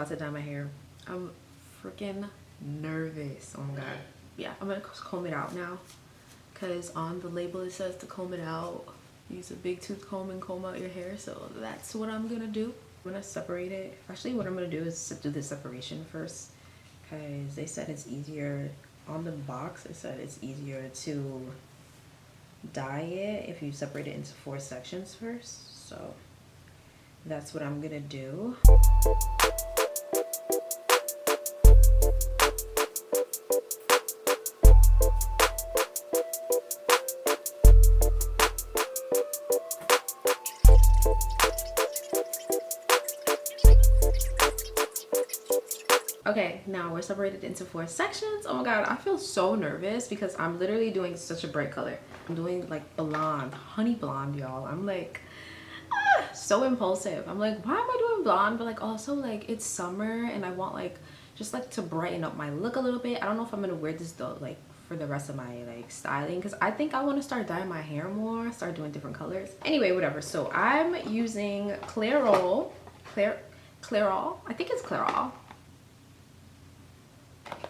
about to dye my hair. I'm freaking nervous. Oh my god. Yeah, I'm gonna comb it out now, because on the label it says to comb it out. Use a big tooth comb and comb out your hair. So that's what I'm gonna do. I'm gonna separate it. Actually, what I'm gonna do is do the separation first, because they said it's easier on the box. It said it's easier to dye it if you separate it into 4 sections first. So that's what I'm gonna do. Okay, now we're separated into 4 sections. Oh my god, I feel so nervous because I'm literally doing such a bright color. I'm doing like blonde, honey blonde, y'all. I'm like so impulsive. I'm like, why am I doing blonde? But like also like it's summer and I want like just like to brighten up my look a little bit. I don't know if I'm gonna wear this though like for the rest of my like styling, because I think I want to start dyeing my hair more, start doing different colors. Anyway, whatever. So I'm using Clairol, I think it's Clairol.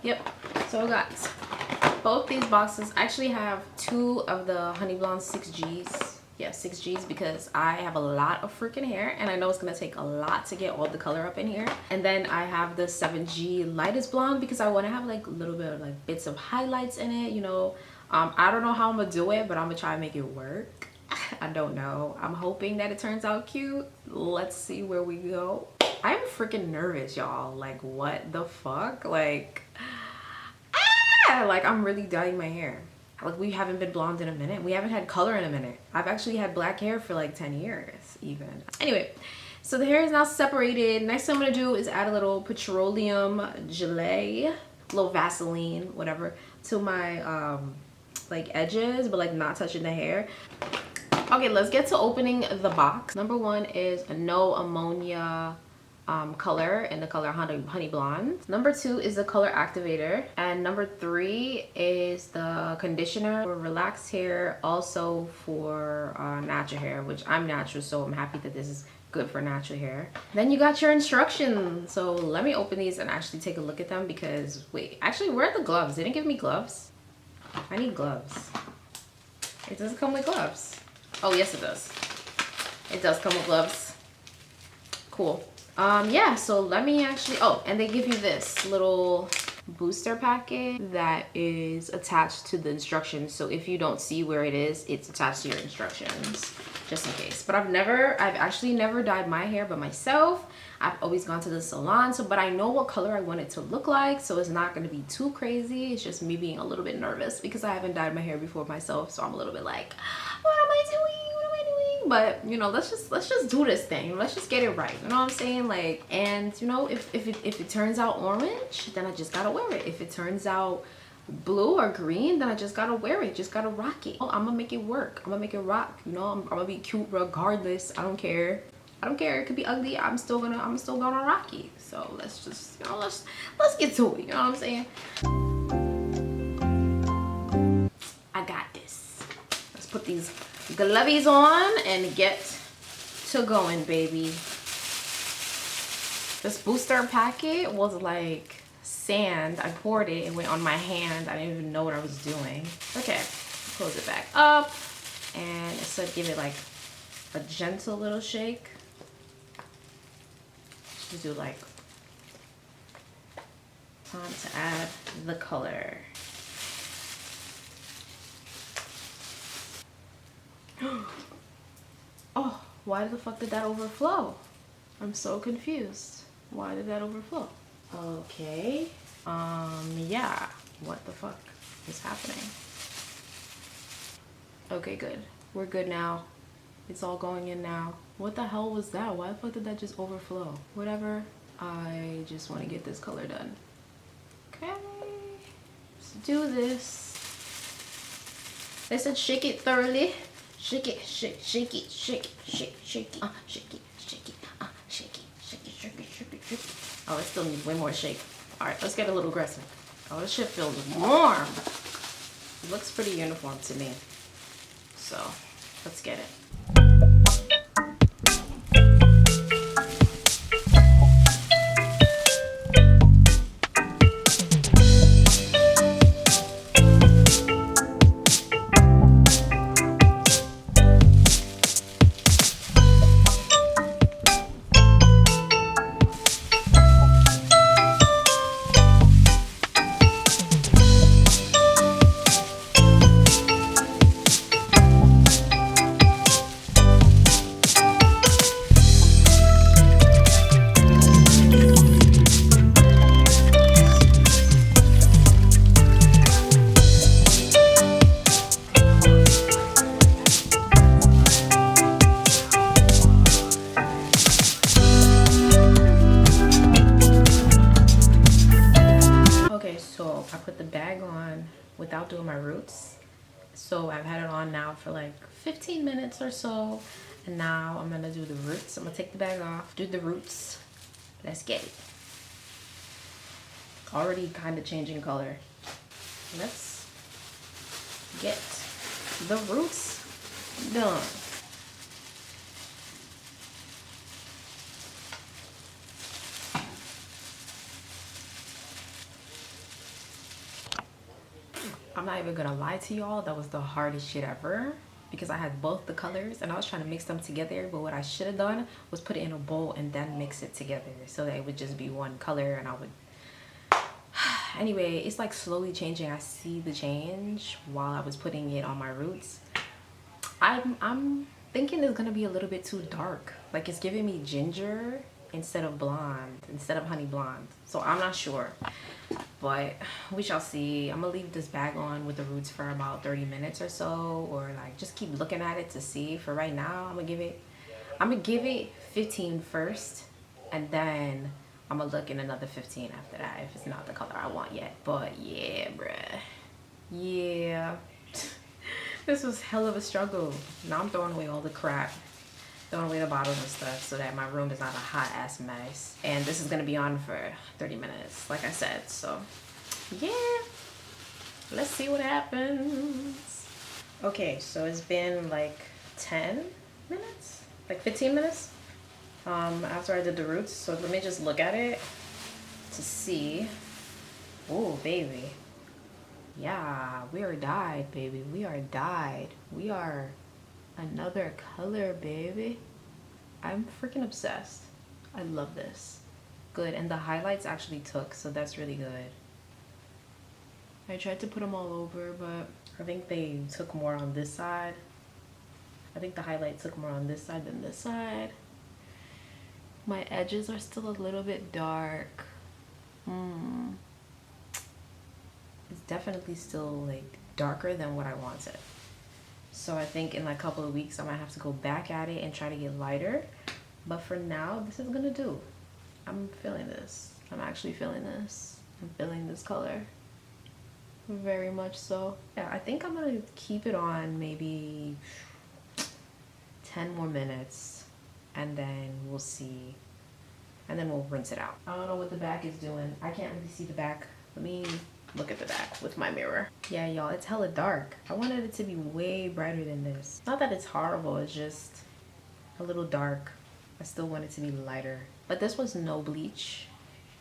Yep. So guys, both these boxes actually have 2 of the Honey Blonde 6Gs. Yeah, 6Gs, because I have a lot of freaking hair and I know it's gonna take a lot to get all the color up in here. And then I have the 7G lightest blonde because I want to have like a little bit of like bits of highlights in it, you know. I don't know how I'm gonna do it, but I'm gonna try to make it work. I don't know. I'm hoping that it turns out cute. Let's see where we go. I'm freaking nervous, y'all. Like, what the fuck? Like, like I'm really dyeing my hair. Like, we haven't been blonde in a minute. We haven't had color in a minute. I've actually had black hair for like 10 years even. Anyway, so the hair is now separated. Next thing I'm gonna do is add a little petroleum gelée, a little Vaseline, whatever, to my like edges, but like not touching the hair. Okay, let's get to opening the box. Number 1 is a no ammonia color in the color honey blonde. Number 2 is the color activator, and number 3 is the conditioner for relaxed hair, also for natural hair, which I'm natural, so I'm happy that this is good for natural hair. Then you got your instructions. So let me open these and actually take a look at them, because wait, actually, where are the gloves? They didn't give me gloves. I need gloves. It doesn't come with gloves. Oh yes, it does. It does come with gloves. Cool. Yeah, so let me actually, oh, and they give you this little booster packet that is attached to the instructions. So if you don't see where it is, it's attached to your instructions, just in case. But I've actually never dyed my hair by myself. I've always gone to the salon, but I know what color I want it to look like, so it's not going to be too crazy. It's just me being a little bit nervous because I haven't dyed my hair before myself, so I'm a little bit like, what am I doing? But you know, let's just do this thing. Let's just get it right. You know what I'm saying? Like, and you know, if it turns out orange, then I just gotta wear it. If it turns out blue or green, then I just gotta wear it. Just gotta rock it. I'm gonna make it work. I'm gonna make it rock. You know, I'm gonna be cute regardless. I don't care. I don't care. It could be ugly. I'm still gonna rock it. So let's just, you know, let's get to it. You know what I'm saying? I got this. Let's put these glovies on and get to going, baby. This booster packet was like sand. I poured it, it went on my hand. I didn't even know what I was doing. Okay, close it back up, and it said give it like a gentle little shake. Just do like time to add the color. Oh, why the fuck did that overflow? I'm so confused. Why did that overflow? Okay. Yeah. What the fuck is happening? Okay, good. We're good now. It's all going in now. What the hell was that? Why the fuck did that just overflow? Whatever. I just want to get this color done. Okay. Let's do this. They said shake it thoroughly. Shake it, shake it, shake it, shake it, shake it, shake it, shake it, shake it, shake it, shake it, shake it, shake it, shake it. Oh, it still needs way more shake. All right, let's get a little aggressive. Oh, this shit feels warm. It looks pretty uniform to me. So, let's get it. So I've had it on now for like 15 minutes or so. And now I'm gonna do the roots. I'm gonna take the bag off, do the roots. Let's get it. Already kind of changing color. Let's get the roots done. I'm not even gonna lie to y'all, that was the hardest shit ever because I had both the colors and I was trying to mix them together, but what I should have done was put it in a bowl and then mix it together so that it would just be one color and I would anyway, it's like slowly changing. I see the change while I was putting it on my roots. I'm thinking it's gonna be a little bit too dark, like it's giving me ginger instead of blonde, instead of honey blonde, so I'm not sure, but we shall see. I'm gonna leave this bag on with the roots for about 30 minutes or so, or like just keep looking at it to see. For right now, I'm gonna give it 15 first, and then I'm gonna look in another 15 after that if it's not the color I want yet. But yeah, bruh, yeah. This was hell of a struggle. Now I'm throwing away all the crap, throwing away the bottles and stuff so that my room is not a hot ass mess. And this is gonna be on for 30 minutes, like I said. So yeah, let's see what happens. Okay, so it's been like 10 minutes, like 15 minutes after I did the roots. So let me just look at it to see. Oh baby, yeah, we are dyed, baby. We are dyed. We are another color, baby. I'm freaking obsessed. I love this. Good, and the highlights actually took, so that's really good. I tried to put them all over, but I think they took more on this side. I think the highlight took more on this side than this side. My edges are still a little bit dark. It's definitely still like darker than what I wanted. So I think in like a couple of weeks I might have to go back at it and try to get lighter. But for now, this is gonna do. I'm feeling this. I'm actually feeling this. I'm feeling this color. Very much so. Yeah, I think I'm gonna keep it on maybe 10 more minutes and then we'll see. And then we'll rinse it out. I don't know what the back is doing. I can't really see the back. Let me look at the back with my mirror. Yeah, y'all, it's hella dark. I wanted it to be way brighter than this. Not that it's horrible, it's just a little dark. I still want it to be lighter. But this was no bleach.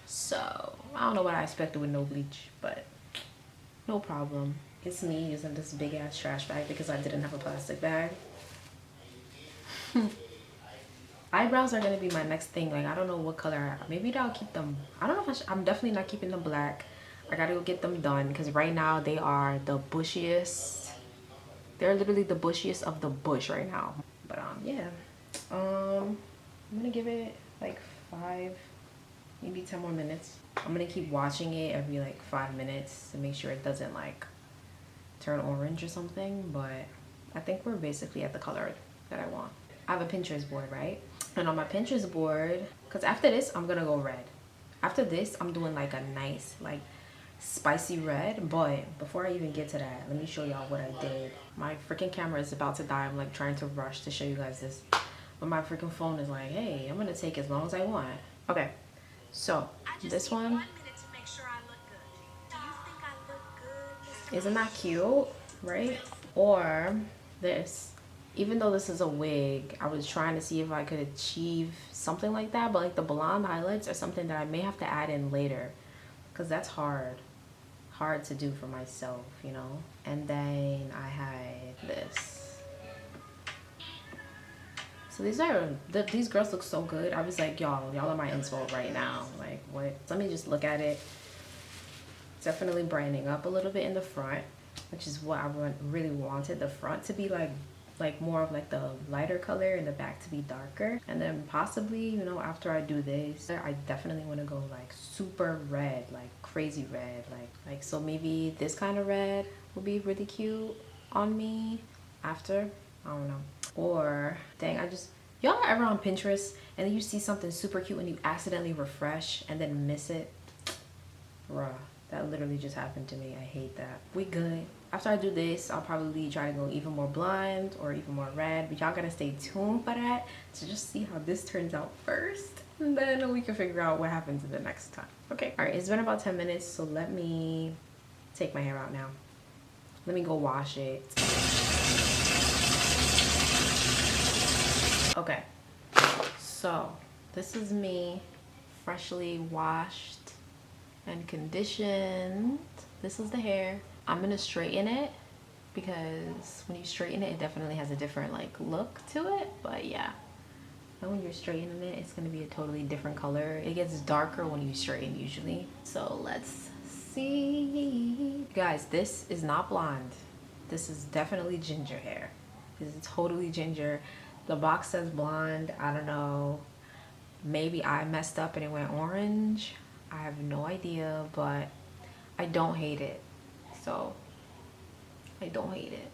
So, I don't know what I expected with no bleach, but no problem. It's me using this big ass trash bag because I didn't have a plastic bag. Eyebrows are gonna be my next thing. Like, I don't know what color. Maybe I'll keep them. I don't know if I'm definitely not keeping them black. I gotta go get them done because right now they are the bushiest. They're literally the bushiest of the bush right now. But yeah. I'm gonna give it like 5, maybe 10 more minutes. I'm gonna keep watching it every like 5 minutes to make sure it doesn't like turn orange or something. But I think we're basically at the color that I want. I have a Pinterest board, right? And on my Pinterest board, because after this, I'm gonna go red. After this, I'm doing like a nice, like spicy red. But before I even get to that, let me show y'all what I did. My freaking camera is about to die. I'm like trying to rush to show you guys this. But my freaking phone is like, hey, I'm gonna take as long as I want. Okay, so this one. Isn't that cute, right? Or this. Even though this is a wig, I was trying to see if I could achieve something like that, but like the blonde highlights are something that I may have to add in later because that's hard to do for myself, you know. And then I had this. So these girls look so good. I was like, y'all are my inspo right now. Like, what? Let me just look at it. Definitely brightening up a little bit in the front, which is what I really wanted the front to be like more of like the lighter color and the back to be darker. And then possibly, you know, after I do this, I definitely want to go like super red, like crazy red, like so maybe this kind of red will be really cute on me after. I don't know. Or dang, y'all are ever on Pinterest and then you see something super cute and you accidentally refresh and then miss it? Bruh, that literally just happened to me. I hate that. We good. after I do this, I'll probably try to go even more blonde or even more red, but y'all gotta stay tuned for that to just see how this turns out first, and then we can figure out what happens in the next time. Okay, all right, it's been about 10 minutes, so let me take my hair out now. Let me go wash it. Okay, so this is me freshly washed and conditioned. This is the hair. I'm gonna straighten it because when you straighten it, it definitely has a different like look to it. But yeah, and when you're straightening it, it's gonna be a totally different color. It gets darker when you straighten usually. So let's see. Guys, this is not blonde. This is definitely ginger hair. This is totally ginger. The box says blonde. I don't know. Maybe I messed up and it went orange. I have no idea, but I don't hate it. So I don't hate it.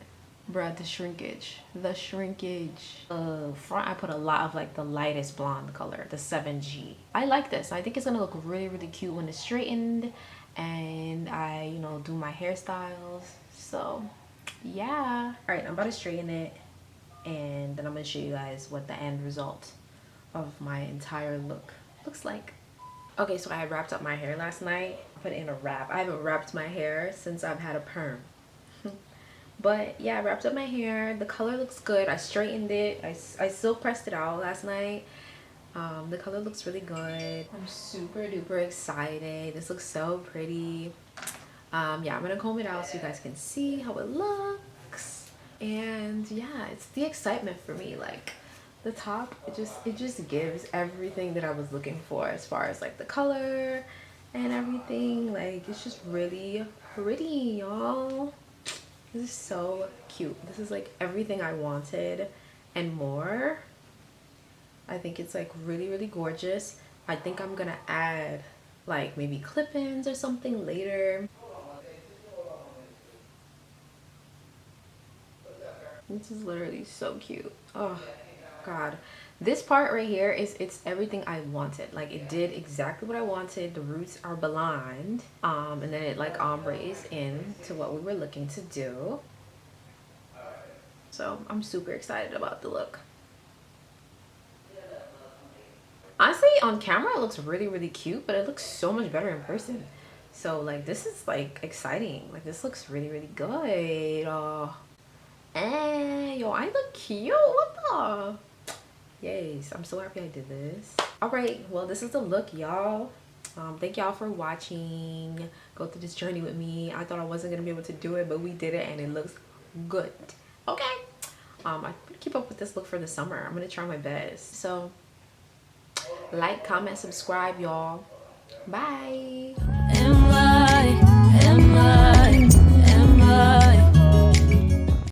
Bruh, the shrinkage. The shrinkage. Front, I put a lot of like the lightest blonde color, the 7G. I like this. I think it's gonna look really, really cute when it's straightened and I, you know, do my hairstyles. So yeah. All right, I'm about to straighten it and then I'm gonna show you guys what the end result of my entire look looks like. Okay, so I had wrapped up my hair last night. I put it in a wrap. I haven't wrapped my hair since I've had a perm. But yeah, I wrapped up my hair. The color looks good. I straightened it. I still pressed it out last night. The color looks really good. I'm super duper excited. This looks so pretty. Yeah, I'm gonna comb it out so you guys can see how it looks. And yeah, it's the excitement for me. Like the top, it just gives everything that I was looking for as far as like the color and everything. Like it's just really pretty, y'all. This is so cute. This is like everything I wanted and more. I think it's like really, really gorgeous. I think I'm gonna add like maybe clip-ins or something later. This is literally so cute. Oh God, this part right here it's everything I wanted. Like it did exactly what I wanted. The roots are blonde, and then it like ombres in to what we were looking to do. So I'm super excited about the look. Honestly, on camera it looks really, really cute, but it looks so much better in person. So like this is like exciting. Like this looks really, really good. Oh, and yo, I look cute. What the? Yes, I'm so happy I did this. All right, well, this is the look, y'all. Thank y'all for watching. Go through this journey with me. I thought I wasn't gonna be able to do it, but we did it and it looks good. Okay. I'm gonna keep up with this look for the summer. I'm gonna try my best. So like, comment, subscribe, y'all. Bye.